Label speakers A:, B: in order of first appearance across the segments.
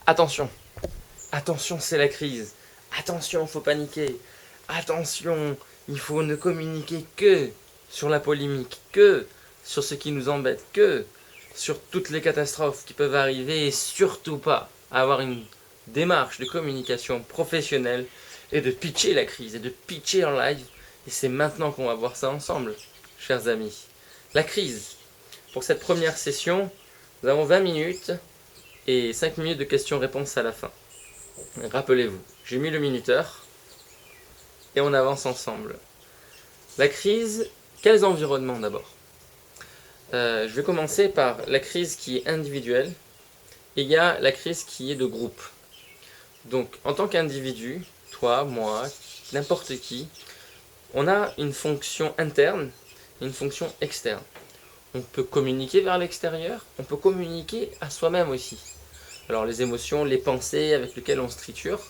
A: Attention, attention, c'est la crise. Attention, faut paniquer. Attention, il faut ne communiquer que sur la polémique, que sur ce qui nous embête, que sur toutes les catastrophes qui peuvent arriver et surtout pas avoir une démarche de communication professionnelle et de pitcher la crise et de pitcher en live. Et c'est maintenant qu'on va voir ça ensemble, chers amis. La crise. Pour cette première session, nous avons 20 minutes et 5 minutes de questions-réponses à la fin. Rappelez-vous, j'ai mis le minuteur et on avance ensemble. La crise, quels environnements d'abord? Je vais commencer par la crise qui est individuelle et il y a la crise qui est de groupe. Donc en tant qu'individu, toi, moi, n'importe qui, on a une fonction interne et une fonction externe. On peut communiquer vers l'extérieur, on peut communiquer à soi-même aussi. Alors les émotions, les pensées avec lesquelles on se triture,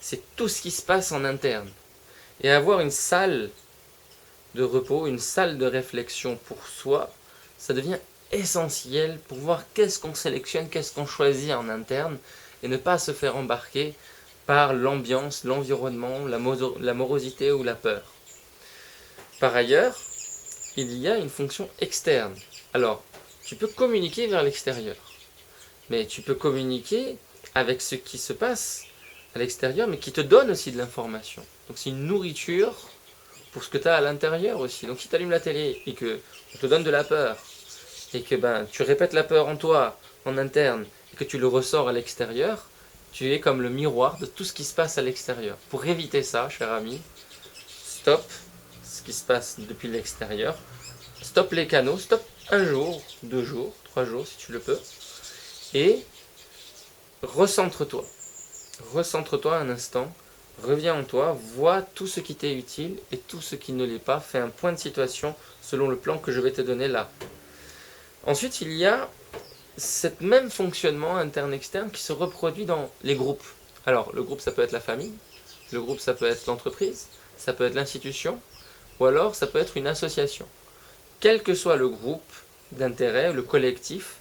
A: c'est tout ce qui se passe en interne. Et avoir une salle de repos, une salle de réflexion pour soi, ça devient essentiel pour voir qu'est-ce qu'on sélectionne, qu'est-ce qu'on choisit en interne, et ne pas se faire embarquer par l'ambiance, l'environnement, la morosité ou la peur. Par ailleurs, il y a une fonction externe. Alors, tu peux communiquer vers l'extérieur, mais tu peux communiquer avec ce qui se passe à l'extérieur, mais qui te donne aussi de l'information. Donc c'est une nourriture pour ce que tu as à l'intérieur aussi. Donc si tu allumes la télé et que on te donne de la peur, et que tu répètes la peur en toi, en interne, et que tu le ressors à l'extérieur, tu es comme le miroir de tout ce qui se passe à l'extérieur. Pour éviter ça, cher ami, stop ce qui se passe depuis l'extérieur, stop les canaux, stop un jour, 2 jours, 3 jours si tu le peux, et recentre-toi. Recentre-toi un instant, reviens en toi, vois tout ce qui t'est utile et tout ce qui ne l'est pas, fais un point de situation selon le plan que je vais te donner là. Ensuite, il y a cet même fonctionnement interne-externe qui se reproduit dans les groupes. Alors, le groupe, ça peut être la famille, le groupe, ça peut être l'entreprise, ça peut être l'institution, ou alors ça peut être une association. Quel que soit le groupe d'intérêt, le collectif,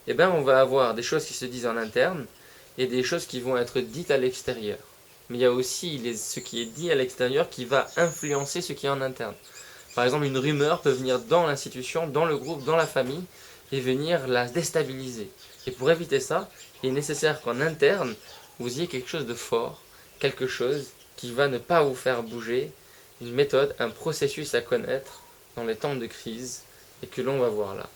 A: eh ben, on va avoir des choses qui se disent en interne et des choses qui vont être dites à l'extérieur. Mais il y a aussi ce qui est dit à l'extérieur qui va influencer ce qui est en interne. Par exemple, une rumeur peut venir dans l'institution, dans le groupe, dans la famille, et venir la déstabiliser. Et pour éviter ça, il est nécessaire qu'en interne, vous ayez quelque chose de fort, quelque chose qui va ne pas vous faire bouger, une méthode, un processus à connaître dans les temps de crise, et que l'on va voir là.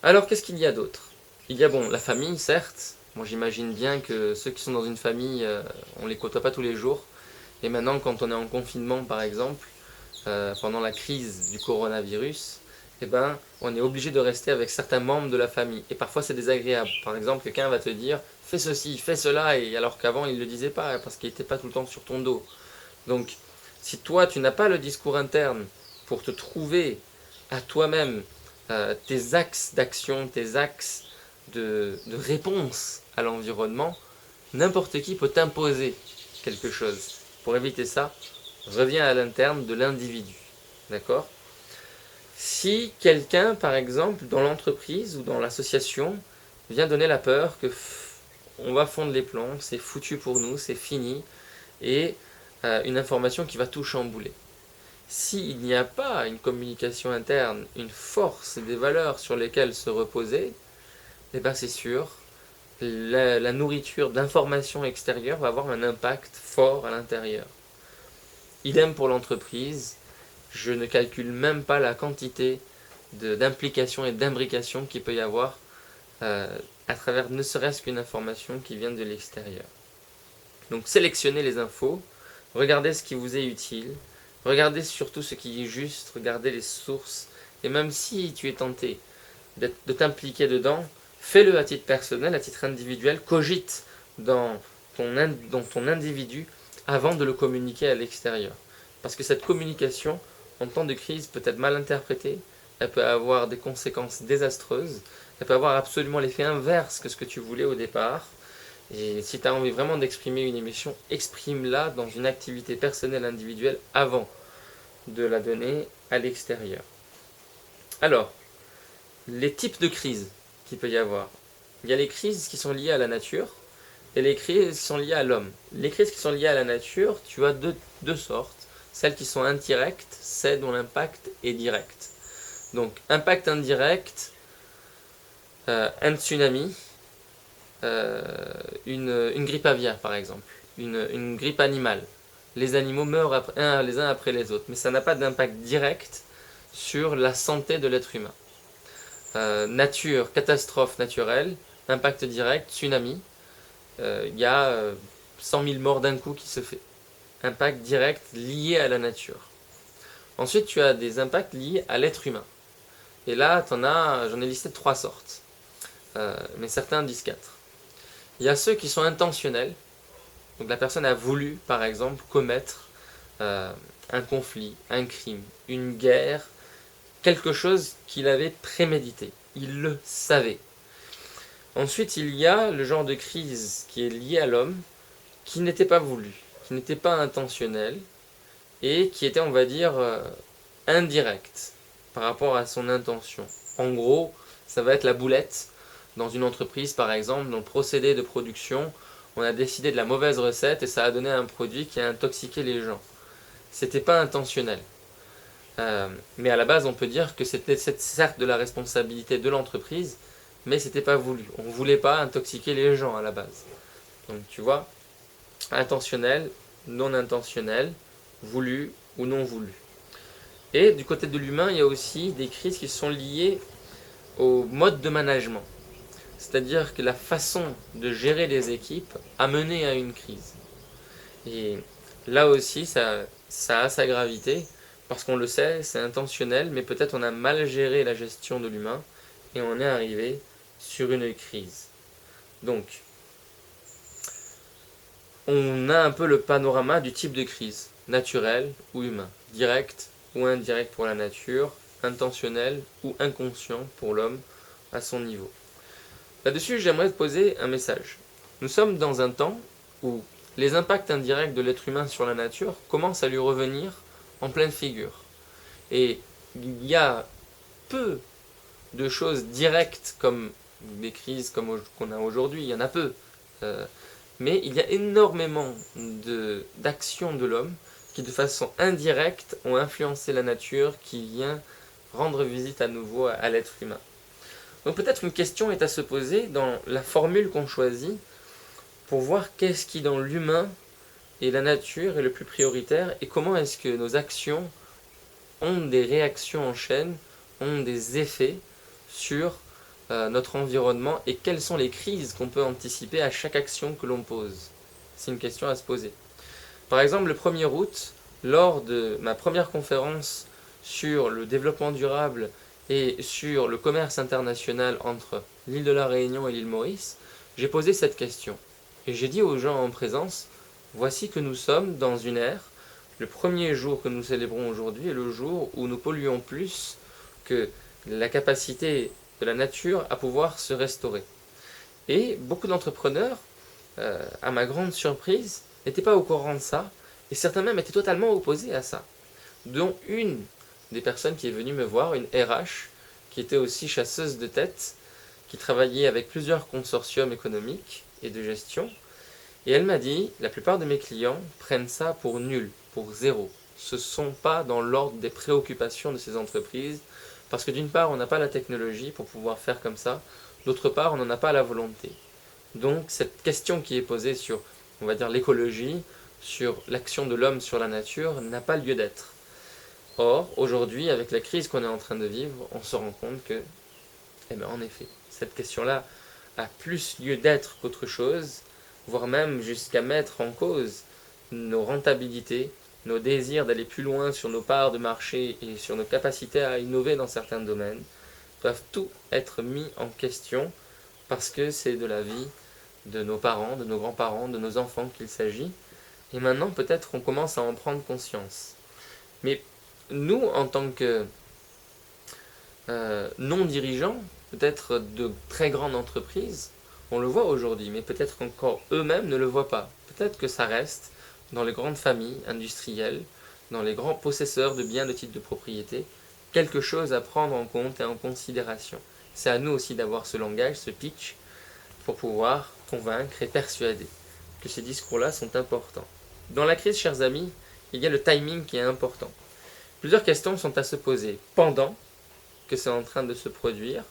A: Alors, qu'est-ce qu'il y a d'autre? Il y a la famille, certes. Moi, j'imagine bien que ceux qui sont dans une famille, on ne les côtoie pas tous les jours. Et maintenant, quand on est en confinement, par exemple, pendant la crise du coronavirus, eh ben, on est obligé de rester avec certains membres de la famille. Et parfois, c'est désagréable. Par exemple, quelqu'un va te dire « fais ceci, fais cela », et alors qu'avant, il ne le disait pas, parce qu'il n'était pas tout le temps sur ton dos. Donc, si toi, tu n'as pas le discours interne pour te trouver à toi-même tes axes d'action, tes axes de réponse à l'environnement, n'importe qui peut t'imposer quelque chose. Pour éviter ça, reviens à l'interne de l'individu. D'accord? Si quelqu'un, par exemple, dans l'entreprise ou dans l'association, vient donner la peur que on va fondre les plombs, c'est foutu pour nous, c'est fini, et une information qui va tout chambouler. S'il n'y a pas une communication interne, une force et des valeurs sur lesquelles se reposer, eh ben c'est sûr, la nourriture d'informations extérieures va avoir un impact fort à l'intérieur. Idem pour l'entreprise, je ne calcule même pas la quantité d'implication et d'imbrication qu'il peut y avoir à travers ne serait-ce qu'une information qui vient de l'extérieur. Donc sélectionnez les infos, regardez ce qui vous est utile, regardez surtout ce qui est juste, regardez les sources, et même si tu es tenté de t'impliquer dedans, fais-le à titre personnel, à titre individuel, cogite dans ton individu avant de le communiquer à l'extérieur. Parce que cette communication, en temps de crise, peut être mal interprétée, elle peut avoir des conséquences désastreuses, elle peut avoir absolument l'effet inverse que ce que tu voulais au départ. Et si tu as envie vraiment d'exprimer une émotion, exprime-la dans une activité personnelle individuelle avant de la donner à l'extérieur. Alors, les types de crises qu'il peut y avoir. il y a les crises qui sont liées à la nature et les crises qui sont liées à l'homme. Les crises qui sont liées à la nature, tu as deux sortes. Celles qui sont indirectes, celles dont l'impact est direct. Donc, impact indirect, un tsunami, une grippe aviaire par exemple, une grippe animale. Les animaux meurent les uns après les autres, mais ça n'a pas d'impact direct sur la santé de l'être humain. Nature, catastrophe naturelle, impact direct, tsunami, il y a 100 000 morts d'un coup qui se fait. Impact direct lié à la nature. Ensuite, tu as des impacts liés à l'être humain. Et là, j'en ai listé 3 sortes, mais certains disent 4. Il y a ceux qui sont intentionnels. Donc la personne a voulu, par exemple, commettre un conflit, un crime, une guerre, quelque chose qu'il avait prémédité. Il le savait. Ensuite, il y a le genre de crise qui est lié à l'homme, qui n'était pas voulu, qui n'était pas intentionnel, et qui était, on va dire, indirect par rapport à son intention. En gros, ça va être la boulette. Dans une entreprise, par exemple, dans le procédé de production, on a décidé de la mauvaise recette et ça a donné un produit qui a intoxiqué les gens. C'était pas intentionnel. Mais à la base, on peut dire que c'était certes de la responsabilité de l'entreprise, mais c'était pas voulu. On voulait pas intoxiquer les gens à la base. Donc tu vois, intentionnel, non intentionnel, voulu ou non voulu. Et du côté de l'humain, il y a aussi des crises qui sont liées au mode de management. C'est-à-dire que la façon de gérer les équipes a mené à une crise. Et là aussi, ça a sa gravité, parce qu'on le sait, c'est intentionnel, mais peut-être on a mal géré la gestion de l'humain, et on est arrivé sur une crise. Donc, on a un peu le panorama du type de crise, naturel ou humain, direct ou indirect pour la nature, intentionnel ou inconscient pour l'homme à son niveau. Là-dessus, j'aimerais te poser un message. Nous sommes dans un temps où les impacts indirects de l'être humain sur la nature commencent à lui revenir en pleine figure. Et il y a peu de choses directes comme des crises comme qu'on a aujourd'hui, il y en a peu. Mais il y a énormément d'actions de l'homme qui de façon indirecte ont influencé la nature qui vient rendre visite à nouveau à l'être humain. Donc peut-être une question est à se poser dans la formule qu'on choisit pour voir qu'est-ce qui dans l'humain et la nature est le plus prioritaire et comment est-ce que nos actions ont des réactions en chaîne, ont des effets sur notre environnement et quelles sont les crises qu'on peut anticiper à chaque action que l'on pose. C'est une question à se poser. Par exemple, le 1er août, lors de ma première conférence sur le développement durable et sur le commerce international entre l'île de la Réunion et l'île Maurice, j'ai posé cette question. Et j'ai dit aux gens en présence, voici que nous sommes dans une ère, le premier jour que nous célébrons aujourd'hui est le jour où nous polluons plus que la capacité de la nature à pouvoir se restaurer. Et beaucoup d'entrepreneurs, à ma grande surprise, n'étaient pas au courant de ça, et certains même étaient totalement opposés à ça. Dont une des personnes qui est venue me voir, une RH, qui était aussi chasseuse de tête, qui travaillait avec plusieurs consortiums économiques et de gestion, et elle m'a dit, la plupart de mes clients prennent ça pour nul, pour zéro. Ce ne sont pas dans l'ordre des préoccupations de ces entreprises, parce que d'une part, on n'a pas la technologie pour pouvoir faire comme ça, d'autre part, on n'en a pas la volonté. Donc cette question qui est posée sur, on va dire, l'écologie, sur l'action de l'homme sur la nature, n'a pas lieu d'être. Or, aujourd'hui, avec la crise qu'on est en train de vivre, on se rend compte que, en effet, cette question-là a plus lieu d'être qu'autre chose, voire même jusqu'à mettre en cause nos rentabilités, nos désirs d'aller plus loin sur nos parts de marché et sur nos capacités à innover dans certains domaines, doivent tout être mis en question parce que c'est de la vie de nos parents, de nos grands-parents, de nos enfants qu'il s'agit. Et maintenant, peut-être on commence à en prendre conscience. Mais nous, en tant que non-dirigeants, peut-être de très grandes entreprises, on le voit aujourd'hui, mais peut-être encore eux-mêmes ne le voient pas. Peut-être que ça reste dans les grandes familles industrielles, dans les grands possesseurs de biens de titres de propriété, quelque chose à prendre en compte et en considération. C'est à nous aussi d'avoir ce langage, ce pitch, pour pouvoir convaincre et persuader que ces discours-là sont importants. Dans la crise, chers amis, il y a le timing qui est important. Plusieurs questions sont à se poser pendant que c'est en train de se produire,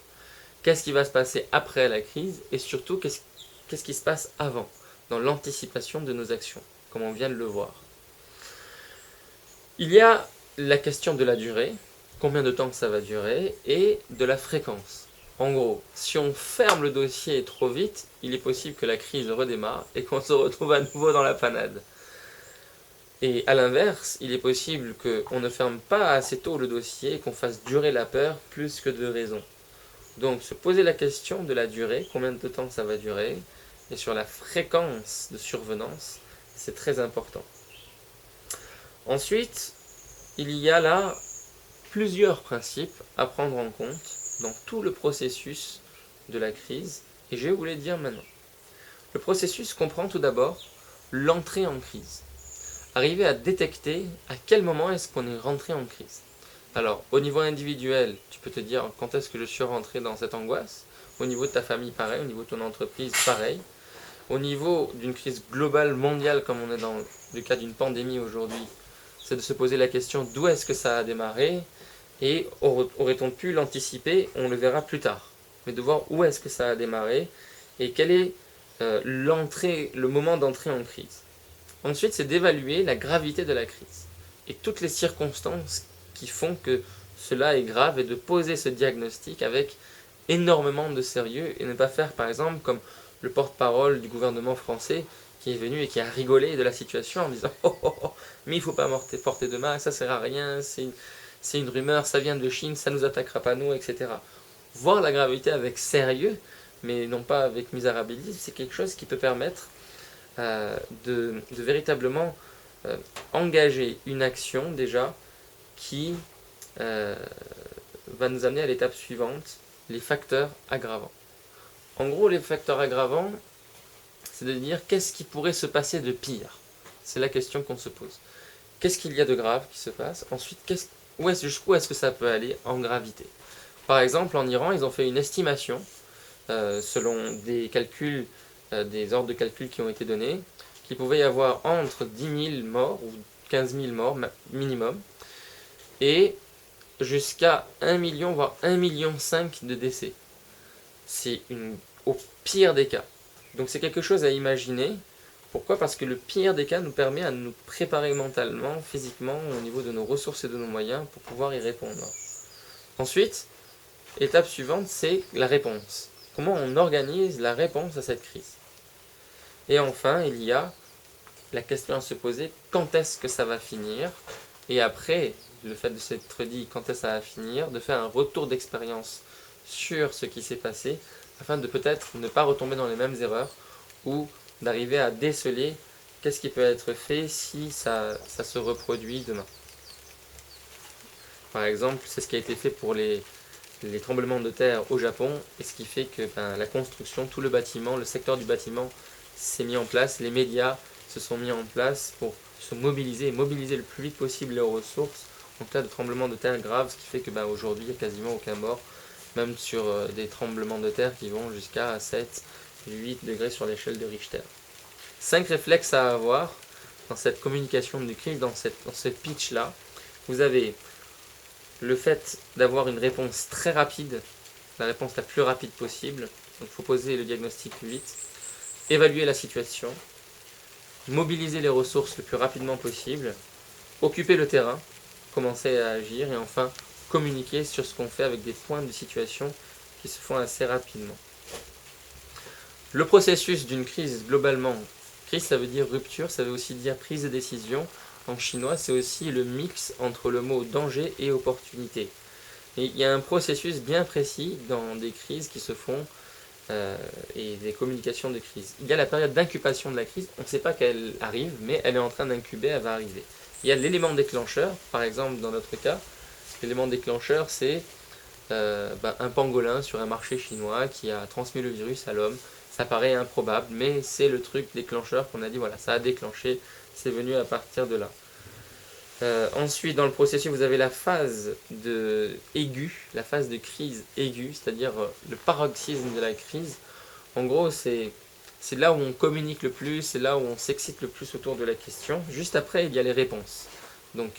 A: qu'est-ce qui va se passer après la crise, et surtout qu'est-ce qui se passe avant, dans l'anticipation de nos actions, comme on vient de le voir. Il y a la question de la durée, combien de temps ça va durer, et de la fréquence. En gros, si on ferme le dossier trop vite, il est possible que la crise redémarre et qu'on se retrouve à nouveau dans la panade. Et à l'inverse, il est possible qu'on ne ferme pas assez tôt le dossier et qu'on fasse durer la peur plus que de raison. Donc se poser la question de la durée, combien de temps ça va durer, et sur la fréquence de survenance, c'est très important. Ensuite, il y a là plusieurs principes à prendre en compte dans tout le processus de la crise, et je vais vous les dire maintenant. Le processus comprend tout d'abord l'entrée en crise. Arriver à détecter à quel moment est-ce qu'on est rentré en crise. Alors, au niveau individuel, tu peux te dire quand est-ce que je suis rentré dans cette angoisse. Au niveau de ta famille, pareil. Au niveau de ton entreprise, pareil. Au niveau d'une crise globale, mondiale, comme on est dans le cas d'une pandémie aujourd'hui, c'est de se poser la question d'où est-ce que ça a démarré et aurait-on pu l'anticiper? On le verra plus tard. Mais de voir où est-ce que ça a démarré et quel est le moment d'entrée en crise. Ensuite, c'est d'évaluer la gravité de la crise et toutes les circonstances qui font que cela est grave et de poser ce diagnostic avec énormément de sérieux et ne pas faire par exemple comme le porte-parole du gouvernement français qui est venu et qui a rigolé de la situation en disant oh, mais il ne faut pas porter de masque, ça sert à rien, c'est une rumeur, ça vient de Chine, ça ne nous attaquera pas nous, etc. Voir la gravité avec sérieux, mais non pas avec misérabilisme, c'est quelque chose qui peut permettre de véritablement engager une action déjà qui va nous amener à l'étape suivante, les facteurs aggravants. En gros, les facteurs aggravants, c'est de dire qu'est-ce qui pourrait se passer de pire. C'est la question qu'on se pose. Qu'est-ce qu'il y a de grave qui se passe? Ensuite, jusqu'où est-ce que ça peut aller en gravité? Par exemple, en Iran, ils ont fait une estimation selon des calculs, des ordres de calcul qui ont été donnés, qu'il pouvait y avoir entre 10 000 morts ou 15 000 morts minimum, et jusqu'à 1 million, voire 1,5 million de décès. C'est au pire des cas. Donc c'est quelque chose à imaginer. Pourquoi? Parce que le pire des cas nous permet à nous préparer mentalement, physiquement, au niveau de nos ressources et de nos moyens pour pouvoir y répondre. Ensuite, étape suivante, c'est la réponse. Comment on organise la réponse à cette crise? Et enfin, il y a la question à se poser, quand est-ce que ça va finir? Et après, le fait de s'être dit quand est-ce que ça va finir, de faire un retour d'expérience sur ce qui s'est passé, afin de peut-être ne pas retomber dans les mêmes erreurs, ou d'arriver à déceler qu'est-ce qui peut être fait si ça se reproduit demain. Par exemple, c'est ce qui a été fait pour les tremblements de terre au Japon, et ce qui fait que la construction, tout le bâtiment, le secteur du bâtiment s'est mis en place, les médias se sont mis en place pour se mobiliser et mobiliser le plus vite possible les ressources en cas de tremblement de terre grave, ce qui fait que aujourd'hui il n'y a quasiment aucun mort, même sur des tremblements de terre qui vont jusqu'à 7, 8 degrés sur l'échelle de Richter. 5 réflexes à avoir dans cette communication de crise, dans ce pitch-là. Vous avez le fait d'avoir une réponse très rapide, la réponse la plus rapide possible. Donc il faut poser le diagnostic vite, évaluer la situation, mobiliser les ressources le plus rapidement possible, occuper le terrain, commencer à agir et enfin communiquer sur ce qu'on fait avec des points de situation qui se font assez rapidement. Le processus d'une crise globalement, crise ça veut dire rupture, ça veut aussi dire prise de décision. En chinois, c'est aussi le mix entre le mot danger et opportunité. Et il y a un processus bien précis dans des crises qui se font et des communications de crise. Il y a la période d'incubation de la crise, on ne sait pas qu'elle arrive, mais elle est en train d'incuber, elle va arriver. Il y a l'élément déclencheur, par exemple dans notre cas, l'élément déclencheur c'est un pangolin sur un marché chinois qui a transmis le virus à l'homme. Ça paraît improbable, mais c'est le truc déclencheur qu'on a dit, voilà, ça a déclenché, c'est venu à partir de là. Ensuite, dans le processus, vous avez la phase aiguë, la phase de crise aiguë, c'est-à-dire le paroxysme de la crise, En gros, c'est là où on communique le plus, c'est là où on s'excite le plus autour de la question. Juste après, il y a les réponses. Donc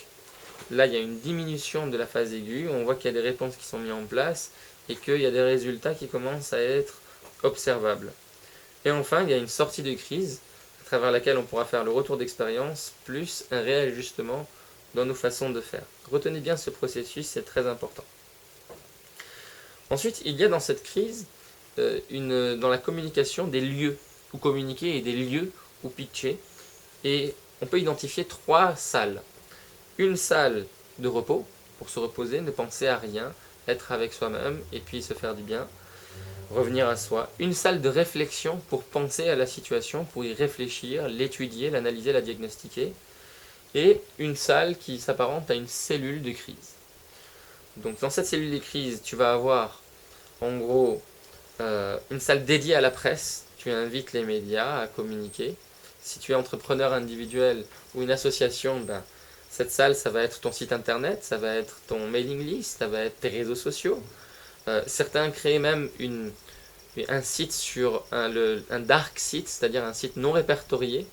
A: là, il y a une diminution de la phase aiguë, on voit qu'il y a des réponses qui sont mises en place et qu'il y a des résultats qui commencent à être observables. Et enfin, il y a une sortie de crise à travers laquelle on pourra faire le retour d'expérience plus un réajustement dans nos façons de faire. Retenez bien ce processus, c'est très important. Ensuite, il y a dans cette crise, dans la communication, des lieux où communiquer et des lieux où pitcher. Et on peut identifier 3 salles. Une salle de repos, pour se reposer, ne penser à rien, être avec soi-même et puis se faire du bien, revenir à soi. Une salle de réflexion pour penser à la situation, pour y réfléchir, l'étudier, l'analyser, la diagnostiquer. Et une salle qui s'apparente à une cellule de crise. Donc dans cette cellule de crise, tu vas avoir en gros une salle dédiée à la presse. Tu invites les médias à communiquer. Si tu es entrepreneur individuel ou une association, ben, cette salle, ça va être ton site internet, ça va être ton mailing list, ça va être tes réseaux sociaux. Certains créent même un site sur un dark site, c'est-à-dire un site non répertorié,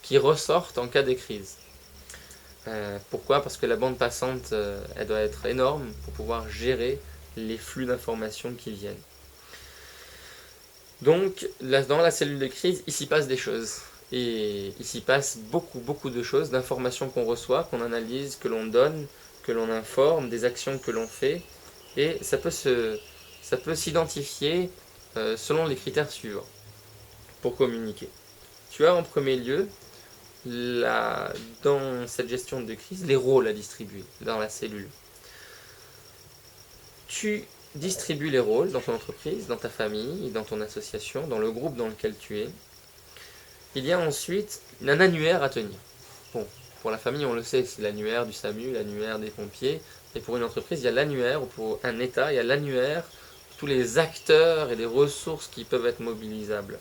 A: qui ressortent en cas de crise. Pourquoi? Parce que la bande passante, elle doit être énorme pour pouvoir gérer les flux d'informations qui viennent. Donc, là, dans la cellule de crise, il s'y passe des choses. Et il s'y passe beaucoup, beaucoup de choses, d'informations qu'on reçoit, qu'on analyse, que l'on donne, que l'on informe, des actions que l'on fait. Et ça peut s'identifier selon les critères suivants pour communiquer. Tu as en premier lieu, dans cette gestion de crise, les rôles à distribuer dans la cellule. Tu distribues les rôles dans ton entreprise, dans ta famille, dans ton association, dans le groupe dans lequel tu es. Il y a ensuite un annuaire à tenir. Bon, pour la famille, on le sait, c'est l'annuaire du SAMU, l'annuaire des pompiers. Et pour une entreprise, il y a l'annuaire, ou pour un État, il y a l'annuaire, tous les acteurs et les ressources qui peuvent être mobilisables.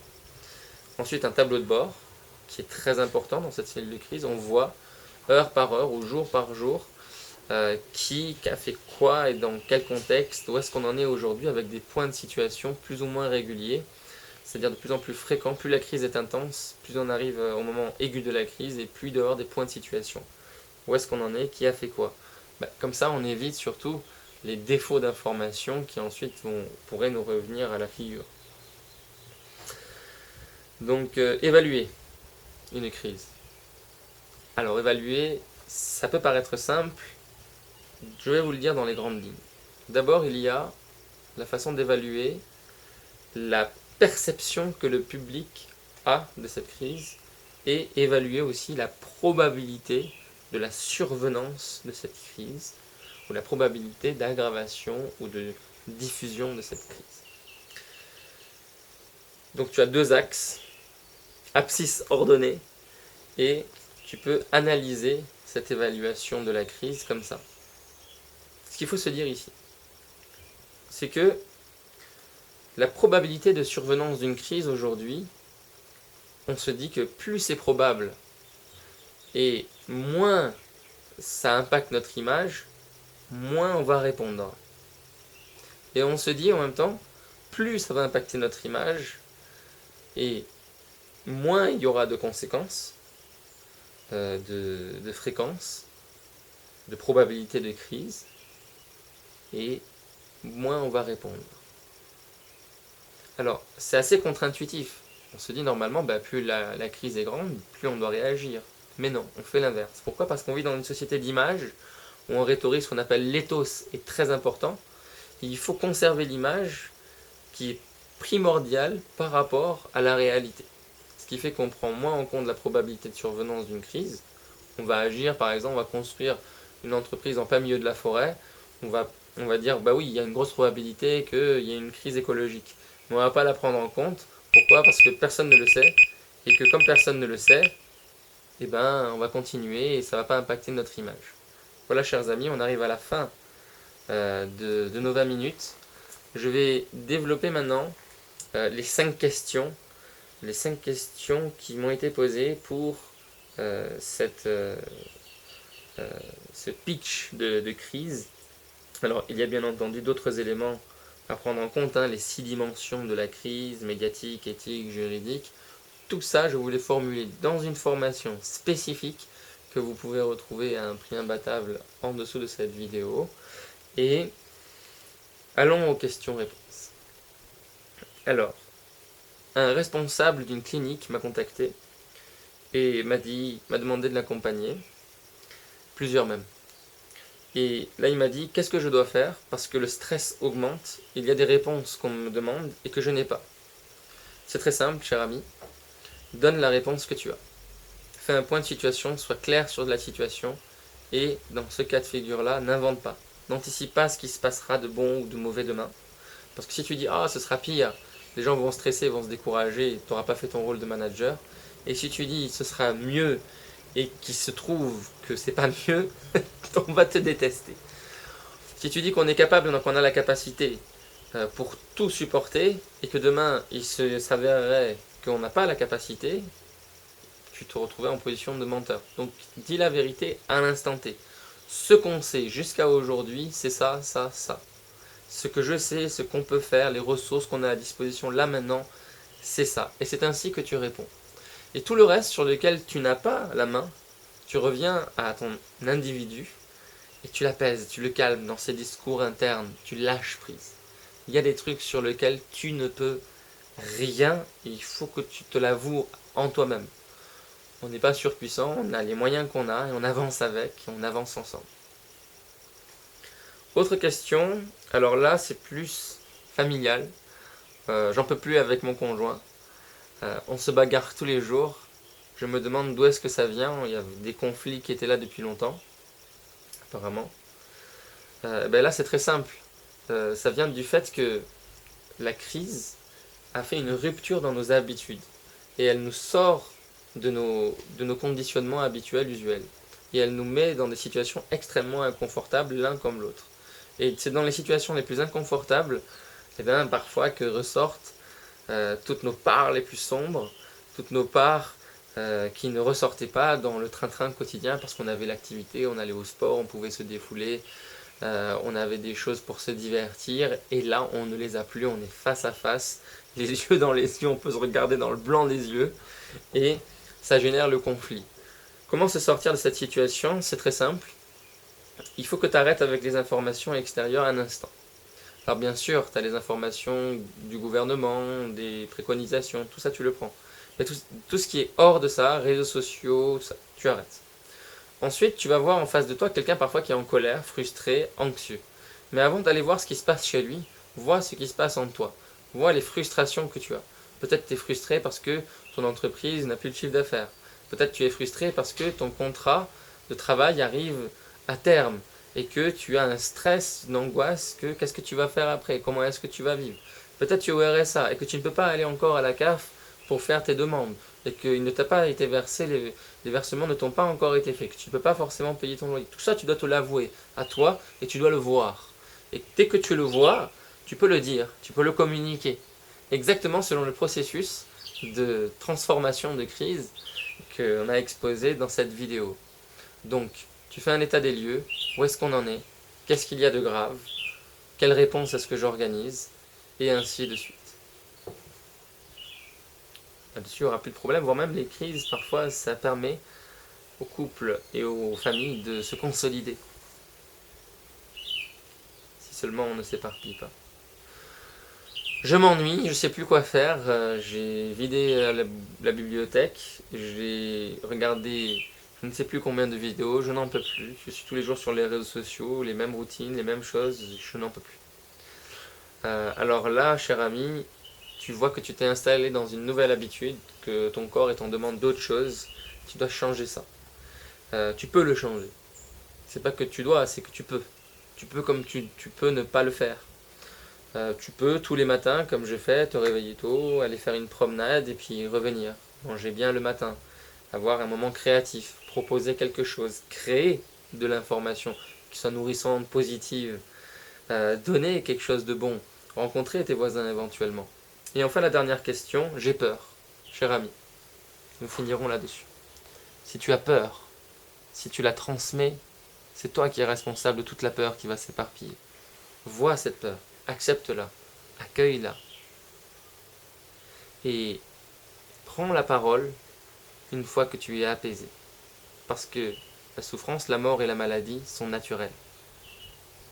A: Ensuite, un tableau de bord, qui est très important dans cette cellule de crise. On voit heure par heure ou jour par jour qui a fait quoi et dans quel contexte, où est-ce qu'on en est aujourd'hui avec des points de situation plus ou moins réguliers, c'est-à-dire de plus en plus fréquents. Plus la crise est intense, plus on arrive au moment aigu de la crise et plus il doit y avoir des points de situation. Où est-ce qu'on en est, qui a fait quoi. Comme ça, on évite surtout les défauts d'information qui ensuite pourraient nous revenir à la figure. Donc, évaluer une crise. Alors, évaluer, ça peut paraître simple. Je vais vous le dire dans les grandes lignes. D'abord, il y a la façon d'évaluer la perception que le public a de cette crise et évaluer aussi la probabilité de la survenance de cette crise ou la probabilité d'aggravation ou de diffusion de cette crise. Donc tu as 2 axes, abscisse ordonnée, et tu peux analyser cette évaluation de la crise comme ça. Ce qu'il faut se dire ici, c'est que la probabilité de survenance d'une crise aujourd'hui, on se dit que plus c'est probable et moins ça impacte notre image, moins on va répondre. Et on se dit en même temps, plus ça va impacter notre image et moins il y aura de conséquences, de fréquences, de probabilité de crise, et moins on va répondre. Alors, c'est assez contre-intuitif. On se dit normalement, plus la crise est grande, plus on doit réagir. Mais non, on fait l'inverse. Pourquoi? Parce qu'on vit dans une société d'image, où en rhétorique, ce qu'on appelle l'éthos est très important. Et il faut conserver l'image qui est primordiale par rapport à la réalité. Ce qui fait qu'on prend moins en compte la probabilité de survenance d'une crise. On va agir, par exemple, on va construire une entreprise en plein milieu de la forêt. On va dire, oui, il y a une grosse probabilité qu'il y ait une crise écologique. Mais on ne va pas la prendre en compte. Pourquoi? Parce que personne ne le sait. Et que comme personne ne le sait, on va continuer et ça ne va pas impacter notre image. Voilà, chers amis, on arrive à la fin de nos 20 minutes. Je vais développer maintenant les 5 questions. Les 5 questions qui m'ont été posées pour ce pitch de crise. Alors, il y a bien entendu d'autres éléments à prendre en compte les 6 dimensions de la crise, médiatique, éthique, juridique. Tout ça, je vous l'ai formulé dans une formation spécifique que vous pouvez retrouver à un prix imbattable en dessous de cette vidéo. Et allons aux questions-réponses. Alors, un responsable d'une clinique m'a contacté et m'a demandé de l'accompagner, plusieurs même. Et là, il m'a dit, qu'est-ce que je dois faire? Parce que le stress augmente, il y a des réponses qu'on me demande et que je n'ai pas. C'est très simple, cher ami. Donne la réponse que tu as. Fais un point de situation, sois clair sur la situation, et dans ce cas de figure-là, n'invente pas. N'anticipe pas ce qui se passera de bon ou de mauvais demain. Parce que si tu dis, ah, ce sera pire, les gens vont stresser, vont se décourager, tu n'auras pas fait ton rôle de manager. Et si tu dis, ce sera mieux, et qu'il se trouve que c'est pas mieux, on va te détester. Si tu dis qu'on est capable, donc on a la capacité pour tout supporter, et que demain il s'avérerait qu'on n'a pas la capacité, tu te retrouvais en position de menteur. Donc dis la vérité à l'instant T. Ce qu'on sait jusqu'à aujourd'hui, c'est ça, ça, ça. Ce que je sais, ce qu'on peut faire, les ressources qu'on a à disposition là maintenant, c'est ça. Et c'est ainsi que tu réponds. Et tout le reste sur lequel tu n'as pas la main, tu reviens à ton individu et tu l'apaises, tu le calmes dans ses discours internes, tu lâches prise. Il y a des trucs sur lesquels tu ne peux rien et il faut que tu te l'avoues en toi-même. On n'est pas surpuissant, on a les moyens qu'on a et on avance avec et on avance ensemble. Autre question, alors là c'est plus familial, j'en peux plus avec mon conjoint, on se bagarre tous les jours, je me demande d'où est-ce que ça vient, il y a des conflits qui étaient là depuis longtemps, apparemment. Ben là c'est très simple, ça vient du fait que la crise a fait une rupture dans nos habitudes et elle nous sort de nos conditionnements habituels, usuels. Et elle nous met dans des situations extrêmement inconfortables l'un comme l'autre. Et c'est dans les situations les plus inconfortables, et bien, parfois, que ressortent toutes nos parts les plus sombres, toutes nos parts qui ne ressortaient pas dans le train-train quotidien parce qu'on avait l'activité, on allait au sport, on pouvait se défouler, on avait des choses pour se divertir, et là on ne les a plus, on est face à face, les yeux dans les yeux, on peut se regarder dans le blanc des yeux, et ça génère le conflit. Comment se sortir de cette situation? C'est très simple, il faut que tu arrêtes avec les informations extérieures un instant. Alors bien sûr, tu as les informations du gouvernement, des préconisations, tout ça tu le prends. Mais tout ce qui est hors de ça, réseaux sociaux, ça, tu arrêtes. Ensuite, tu vas voir en face de toi quelqu'un parfois qui est en colère, frustré, anxieux. Mais avant d'aller voir ce qui se passe chez lui, vois ce qui se passe en toi. Vois les frustrations que tu as. Peut-être tu es frustré parce que ton entreprise n'a plus de chiffre d'affaires. Peut-être tu es frustré parce que ton contrat de travail arrive à terme et que tu as un stress, une angoisse, que qu'est-ce que tu vas faire après, comment est-ce que tu vas vivre. Peut-être tu es au RSA et que tu ne peux pas aller encore à la CAF pour faire tes demandes et qu'il ne t'a pas été versé, les versements ne t'ont pas encore été faits, que tu ne peux pas forcément payer ton loyer. Tout ça, tu dois te l'avouer à toi et tu dois le voir. Et dès que tu le vois, tu peux le dire, tu peux le communiquer. Exactement selon le processus de transformation de crise qu'on a exposé dans cette vidéo. Donc, tu fais un état des lieux, où est-ce qu'on en est, qu'est-ce qu'il y a de grave, quelle réponse est-ce que j'organise, et ainsi de suite. Là-dessus, il n'y aura plus de problème, voire même les crises, parfois, ça permet aux couples et aux familles de se consolider. Si seulement on ne s'éparpille pas. Je m'ennuie, je ne sais plus quoi faire, j'ai vidé la bibliothèque, j'ai regardé je ne sais plus combien de vidéos, je n'en peux plus, je suis tous les jours sur les réseaux sociaux, les mêmes routines, les mêmes choses, je n'en peux plus. Alors là, cher ami, tu vois que tu t'es installé dans une nouvelle habitude, que ton corps est en demande d'autre chose, tu dois changer ça. Tu peux le changer. C'est pas que tu dois, c'est que tu peux. Tu peux comme tu peux ne pas le faire. Tu peux tous les matins, comme je fais, te réveiller tôt, aller faire une promenade et puis revenir. Manger bien le matin. Avoir un moment créatif. Proposer quelque chose. Créer de l'information qui soit nourrissante, positive. Donner quelque chose de bon. Rencontrer tes voisins éventuellement. Et enfin la dernière question, j'ai peur. Cher ami, nous finirons là-dessus. Si tu as peur, si tu la transmets, c'est toi qui es responsable de toute la peur qui va s'éparpiller. Vois cette peur, accepte-la, accueille-la. Et prends la parole une fois que tu es apaisé. Parce que la souffrance, la mort et la maladie sont naturelles.